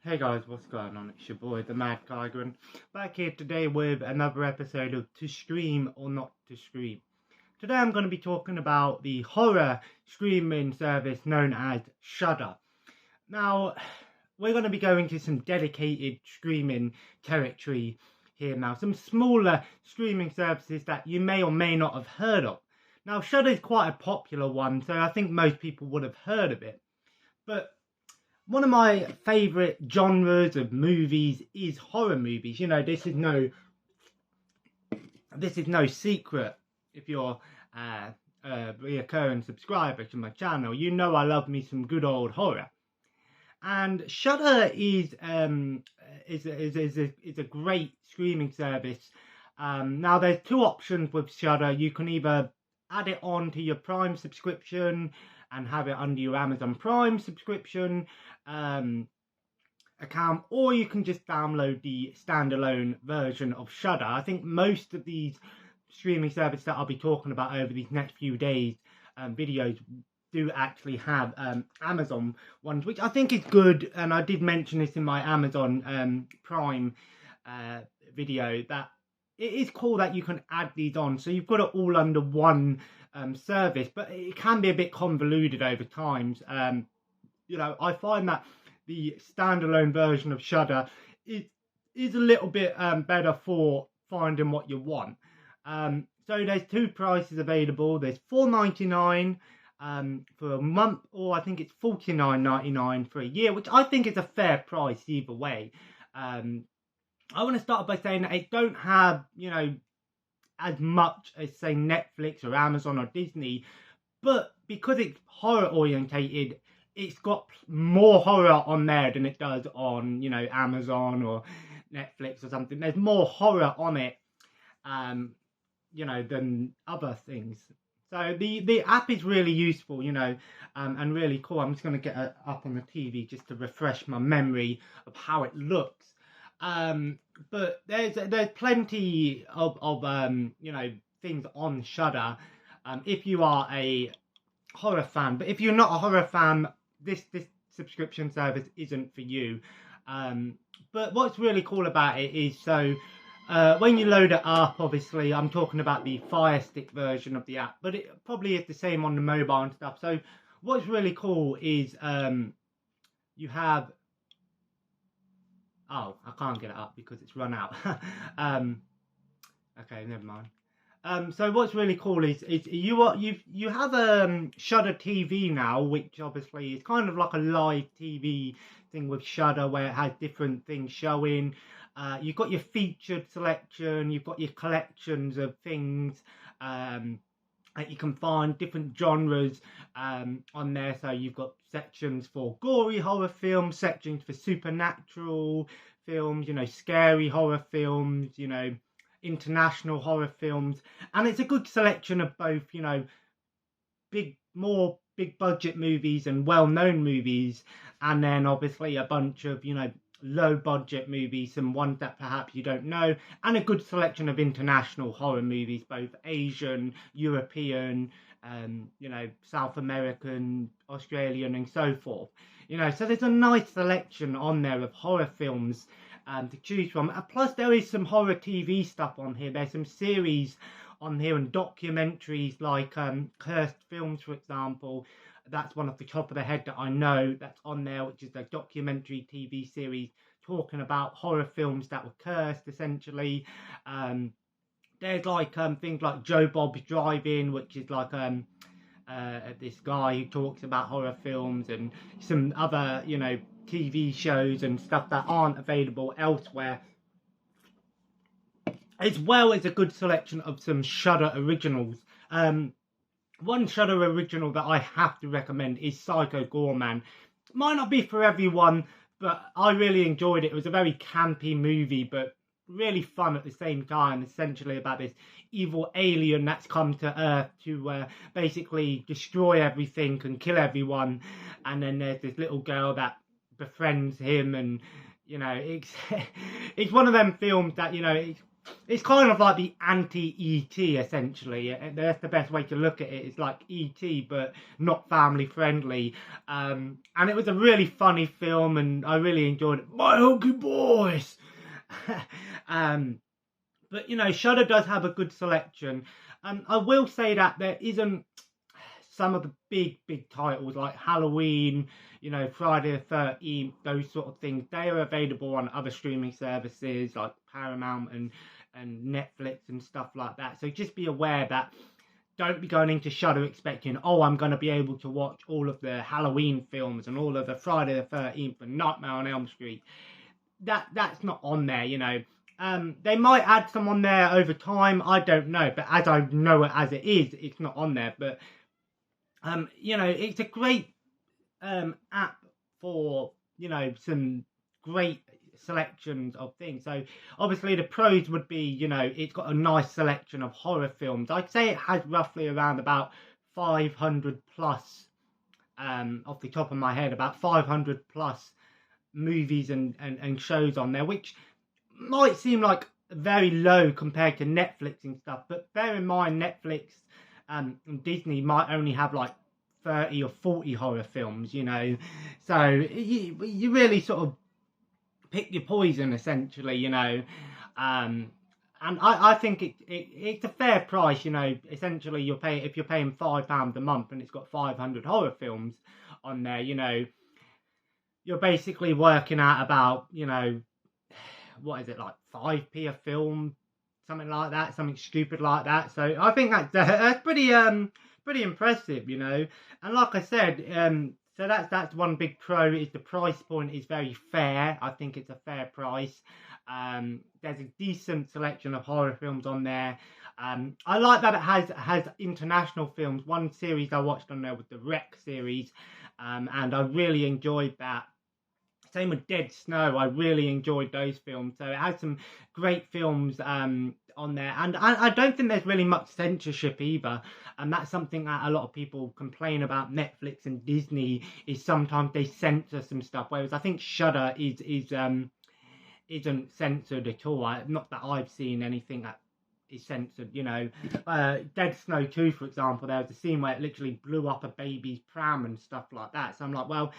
Hey guys, what's going on? It's your boy, the Mad Tiger, and back here today with another episode of To Stream or Not to Stream. Today I'm going to be talking about the horror streaming service known as Shudder. Now, we're going to be going to some dedicated streaming territory here now. Some smaller streaming services that you may or may not have heard of. Now, Shudder is quite a popular one, so I think most people would have heard of it. But one of my favourite genres of movies is horror movies. You know, this is no secret. If you're a reoccurring subscriber to my channel, you know I love me some good old horror. And Shudder is a great streaming service. Now there's two options with Shudder. You can either add it on to your Prime subscription and have it under your Amazon Prime subscription account, or you can just download the standalone version of Shudder. I think most of these streaming services that I'll be talking about over these next few days videos do actually have Amazon ones, which I think is good, and I did mention this in my Amazon Prime video, that it is cool that you can add these on, so you've got it all under one service, but it can be a bit convoluted over times. You know, I find that the standalone version of Shudder is a little bit better for finding what you want. So there's two prices available. There's $4.99 for a month, or I think it's $49.99 for a year, which I think is a fair price either way. I want to start by saying that it don't have, you know, as much as, say, Netflix or Amazon or Disney, but because it's horror orientated, it's got more horror on there than it does on, you know, Amazon or Netflix or something. There's more horror on it, you know, than other things. So the app is really useful, you know, and really cool. I'm just going to get it up on the TV just to refresh my memory of how it looks. But there's plenty of you know, things on Shudder if you are a horror fan. But if you're not a horror fan, this subscription service isn't for you. But what's really cool about it is, so when you load it up, obviously I'm talking about the Fire Stick version of the app, but it probably is the same on the mobile and stuff. So what's really cool is you have, oh, I can't get it up because it's run out. Okay, never mind. So what's really cool is you have Shudder TV now, which obviously is kind of like a live TV thing with Shudder, where it has different things showing. You've got your featured selection, you've got your collections of things that you can find, different genres on there. So you've got sections for gory horror films, sections for supernatural films, you know, scary horror films, you know, international horror films, and it's a good selection of both, you know, more big budget movies and well-known movies, and then obviously a bunch of, you know, low budget movies, some ones that perhaps you don't know, and a good selection of international horror movies, both Asian, European, you know, South American, Australian, and so forth. You know, so there's a nice selection on there of horror films to choose from. Plus there is some horror TV stuff on here. There's some series on here and documentaries like Cursed Films, for example. That's one off the top of the head that I know that's on there, which is a documentary TV series talking about horror films that were cursed, essentially. There's like things like Joe Bob's Drive-In, which is like this guy who talks about horror films, and some other, you know, TV shows and stuff that aren't available elsewhere, as well as a good selection of some Shudder originals. One Shudder original that I have to recommend is Psycho Goreman. Might not be for everyone, but I really enjoyed it. It was a very campy movie, but really fun at the same time. Essentially about this evil alien that's come to Earth to basically destroy everything and kill everyone. And then there's this little girl that befriends him, and, you know, it's one of them films that, you know, it's it's kind of like the anti-ET essentially. That's the best way to look at it. It's like ET but not family friendly. And it was a really funny film, and I really enjoyed it. My hunky boys. But you know, Shudder does have a good selection. I will say that there isn't some of the big titles like Halloween, you know, Friday the 13th, those sort of things. They are available on other streaming services like Paramount and Netflix and stuff like that. So just be aware that don't be going into Shudder expecting, oh, I'm going to be able to watch all of the Halloween films and all of the Friday the 13th and Nightmare on Elm Street. That's not on there, you know. They might add some on there over time, I don't know, but as I know it as it is, it's not on there. But you know, it's a great app for, you know, some great selections of things. So obviously the pros would be, you know, it's got a nice selection of horror films. I'd say it has roughly around about 500 plus, off the top of my head, about 500 plus movies and shows on there, which might seem like very low compared to Netflix and stuff, but bear in mind Netflix and Disney might only have like 30 or 40 horror films, you know, so you really sort of pick your poison essentially, you know. And I think it's a fair price, you know. Essentially if you're paying £5 a month and it's got 500 horror films on there, you know, you're basically working out about, you know, what is it, like 5p a film, something like that, something stupid like that. So I think that's pretty impressive, you know. And like I said, so that's one big pro, is the price point is very fair. I think it's a fair price. There's a decent selection of horror films on there. I like that it has international films. One series I watched on there was the Wreck series, and I really enjoyed that. Same with Dead Snow, I really enjoyed those films. So it has some great films on there. And I don't think there's really much censorship either. And that's something that a lot of people complain about Netflix and Disney, is sometimes they censor some stuff. Whereas I think Shudder isn't censored at all. Not that I've seen anything that is censored, you know. Dead Snow 2, for example, there was a scene where it literally blew up a baby's pram and stuff like that. So I'm like, well,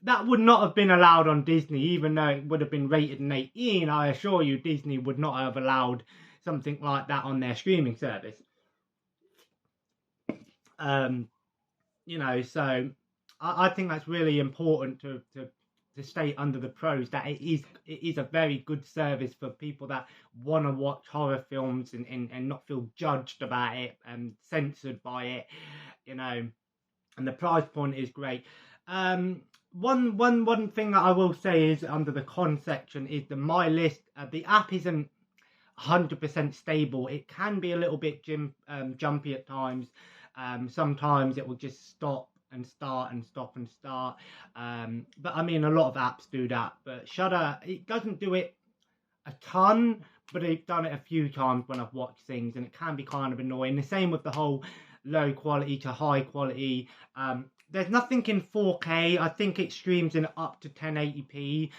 that would not have been allowed on Disney, even though it would have been rated an 18. I assure you, Disney would not have allowed something like that on their streaming service. You know, so I think that's really important to state under the pros, that it is a very good service for people that want to watch horror films and not feel judged about it and censored by it, you know. And the price point is great. One thing that I will say is under the con section is the My List. The app isn't 100% stable. It can be a little bit jumpy at times. Sometimes it will just stop and start and stop and start. But I mean, a lot of apps do that. But Shudder, it doesn't do it a ton, but they've done it a few times when I've watched things, and it can be kind of annoying. The same with the whole low quality to high quality. There's nothing in 4K. I think it streams in up to 1080p,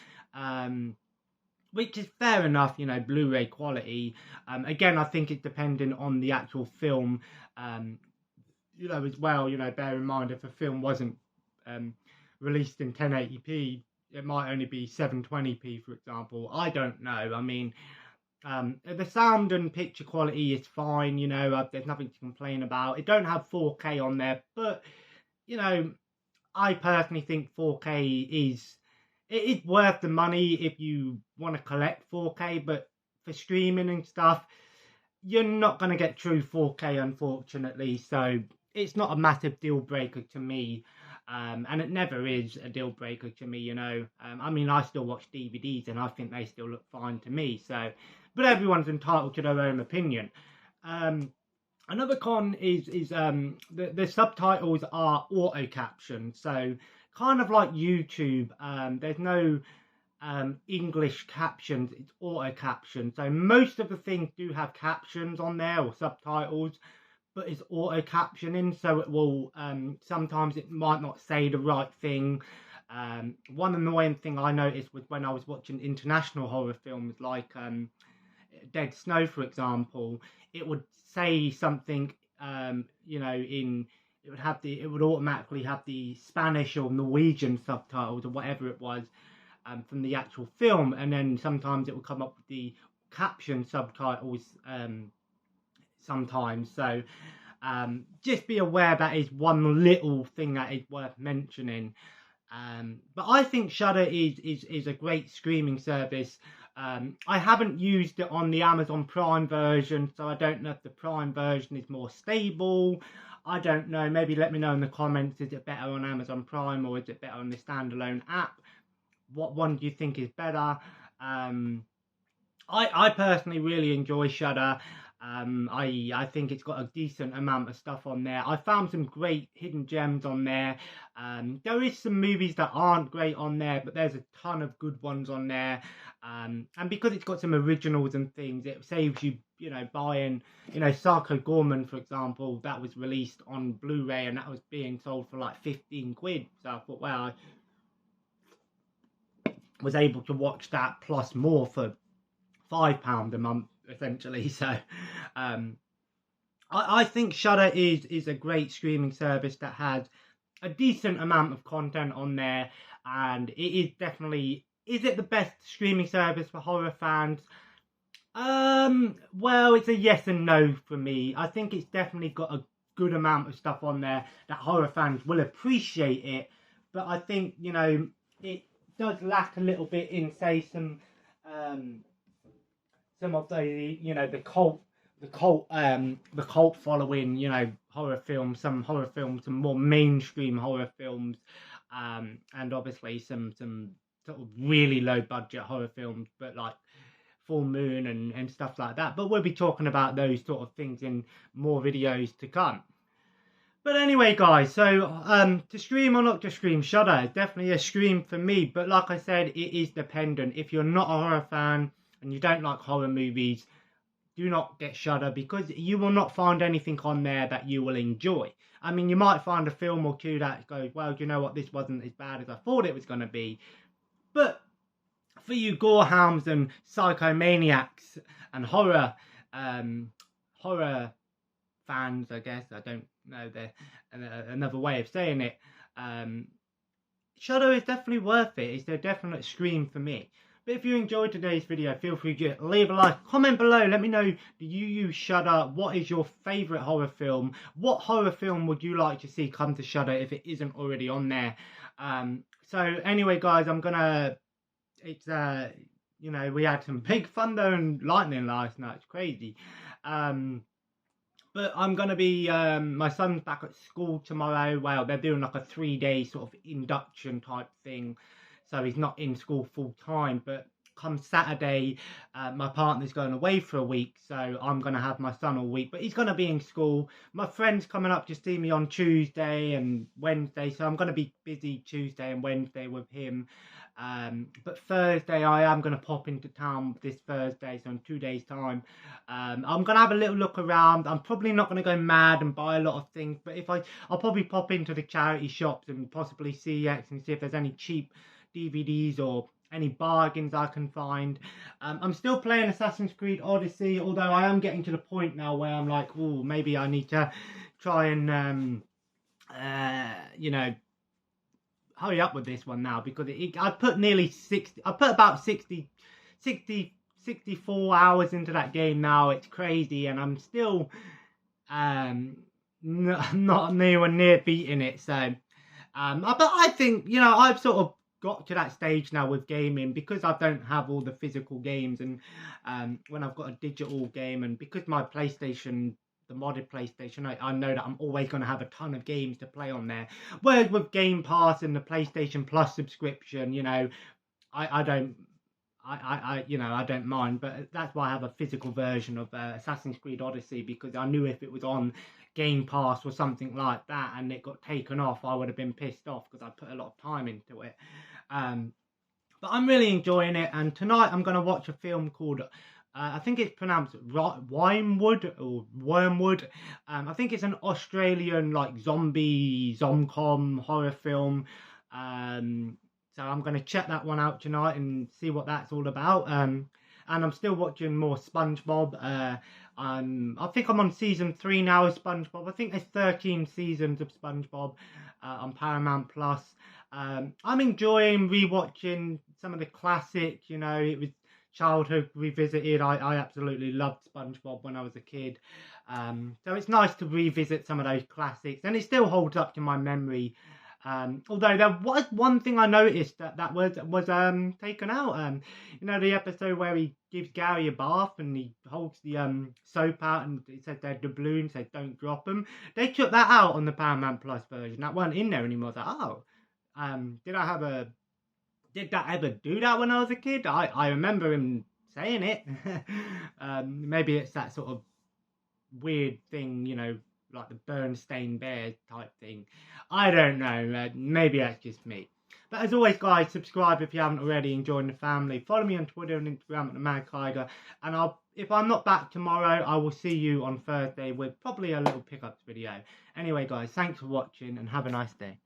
which is fair enough, you know, Blu-ray quality. Again, I think it's dependent on the actual film, you know, as well. You know, bear in mind, if a film wasn't released in 1080p, it might only be 720p, for example. I don't know. I mean, the sound and picture quality is fine, you know. There's nothing to complain about. It don't have 4K on there, but you know, I personally think 4K is worth the money if you want to collect 4K, but for streaming and stuff, you're not going to get true 4K, unfortunately. So it's not a massive deal breaker to me, and it never is a deal breaker to me, you know. I mean, I still watch DVDs and I think they still look fine to me. So, but everyone's entitled to their own opinion. Another con is the subtitles are auto captioned, so kind of like YouTube. There's no English captions; it's auto captioned. So most of the things do have captions on there or subtitles, but it's auto captioning, so it will sometimes it might not say the right thing. One annoying thing I noticed was when I was watching international horror films like Dead Snow, for example, it would say something, it would automatically have the Spanish or Norwegian subtitles or whatever it was from the actual film, and then sometimes it would come up with the caption subtitles sometimes. So just be aware that is one little thing that is worth mentioning. But I think Shudder is a great streaming service. I haven't used it on the Amazon Prime version, so I don't know if the Prime version is more stable. I don't know. Maybe let me know in the comments. Is it better on Amazon Prime or is it better on the standalone app? What one do you think is better? I personally really enjoy Shudder. I think it's got a decent amount of stuff on there. I found some great hidden gems on there. There is some movies that aren't great on there, but there's a ton of good ones on there. And because it's got some originals and things, it saves you, buying, Sarko Gorman, for example, that was released on Blu-ray and that was being sold for like 15 quid. So I thought, well, I was able to watch that plus more for £5 a month, essentially. So I think Shudder is a great streaming service that has a decent amount of content on there, and it is definitely, is it the best streaming service for horror fans? Well, it's a yes and no for me. I think it's definitely got a good amount of stuff on there that horror fans will appreciate it, but I think, it does lack a little bit in, say, some of the cult following, horror films, some more mainstream horror films, and obviously some sort of really low budget horror films, but like Full Moon and stuff like that. But we'll be talking about those sort of things in more videos to come. But anyway, guys, so to stream or not to stream, Shudder is definitely a stream for me. But like I said, it is dependent. If you're not a horror fan and you don't like horror movies, do not get Shudder, because you will not find anything on there that you will enjoy. I mean, you might find a film or two that goes, well, you know what, this wasn't as bad as I thought it was going to be. But for you gorehounds and psychomaniacs and horror fans, I guess, I don't know another way of saying it, Shudder is definitely worth it. It's a definite stream for me. But if you enjoyed today's video, feel free to leave a like, comment below, let me know, do you use Shudder? What is your favourite horror film? What horror film would you like to see come to Shudder if it isn't already on there? So anyway, guys, we had some big thunder and lightning last night. It's crazy. But I'm going to be, my son's back at school tomorrow. Well, they're doing like a 3-day sort of induction type thing. So he's not in school full time. But come Saturday, my partner's going away for a week. So I'm going to have my son all week. But he's going to be in school. My friend's coming up to see me on Tuesday and Wednesday. So I'm going to be busy Tuesday and Wednesday with him. But Thursday I am going to pop into town this Thursday, so in 2 days time. I'm going to have a little look around. I'm probably not going to go mad and buy a lot of things, but I'll probably pop into the charity shops and possibly CX and see if there's any cheap DVDs or any bargains I can find. I'm still playing Assassin's Creed Odyssey, although I am getting to the point now where I'm like, oh, maybe I need to try and hurry up with this one now, because I put about 64 hours into that game now. It's crazy, and I'm still not anywhere near beating it. So but I think, I've sort of got to that stage now with gaming, because I don't have all the physical games, and when I've got a digital game, and because my PlayStation, the modded PlayStation, I know that I'm always going to have a ton of games to play on there. Whereas with Game Pass and the PlayStation Plus subscription, I don't mind. But that's why I have a physical version of Assassin's Creed Odyssey, because I knew if it was on Game Pass or something like that and it got taken off, I would have been pissed off, because I put a lot of time into it. But I'm really enjoying it, and tonight I'm going to watch a film called I think it's pronounced Wormwood or Wormwood. I think it's an Australian like zomcom horror film. So I'm going to check that one out tonight and see what that's all about. And and I'm still watching more SpongeBob. I think I'm on season 3 now of SpongeBob. I think there's 13 seasons of SpongeBob on Paramount Plus. I'm enjoying rewatching some of the classics. You know, it was childhood revisited. I absolutely loved SpongeBob when I was a kid. So it's nice to revisit some of those classics, and it still holds up to my memory. Although there was one thing I noticed that was taken out. You know, the episode where he gives Gary a bath and he holds the soap out and it says they're doubloons, says don't drop them. They took that out on the Paramount Plus version. That wasn't in there anymore. I was like, oh, did that ever do that when I was a kid? I remember him saying it. Maybe it's that sort of weird thing, you know, like the Bernstein Bears type thing. I don't know. Maybe that's just me. But as always, guys, subscribe if you haven't already and join the family. Follow me on Twitter and Instagram at the Mad Tiger. And if I'm not back tomorrow, I will see you on Thursday with probably a little pickups video. Anyway, guys, thanks for watching and have a nice day.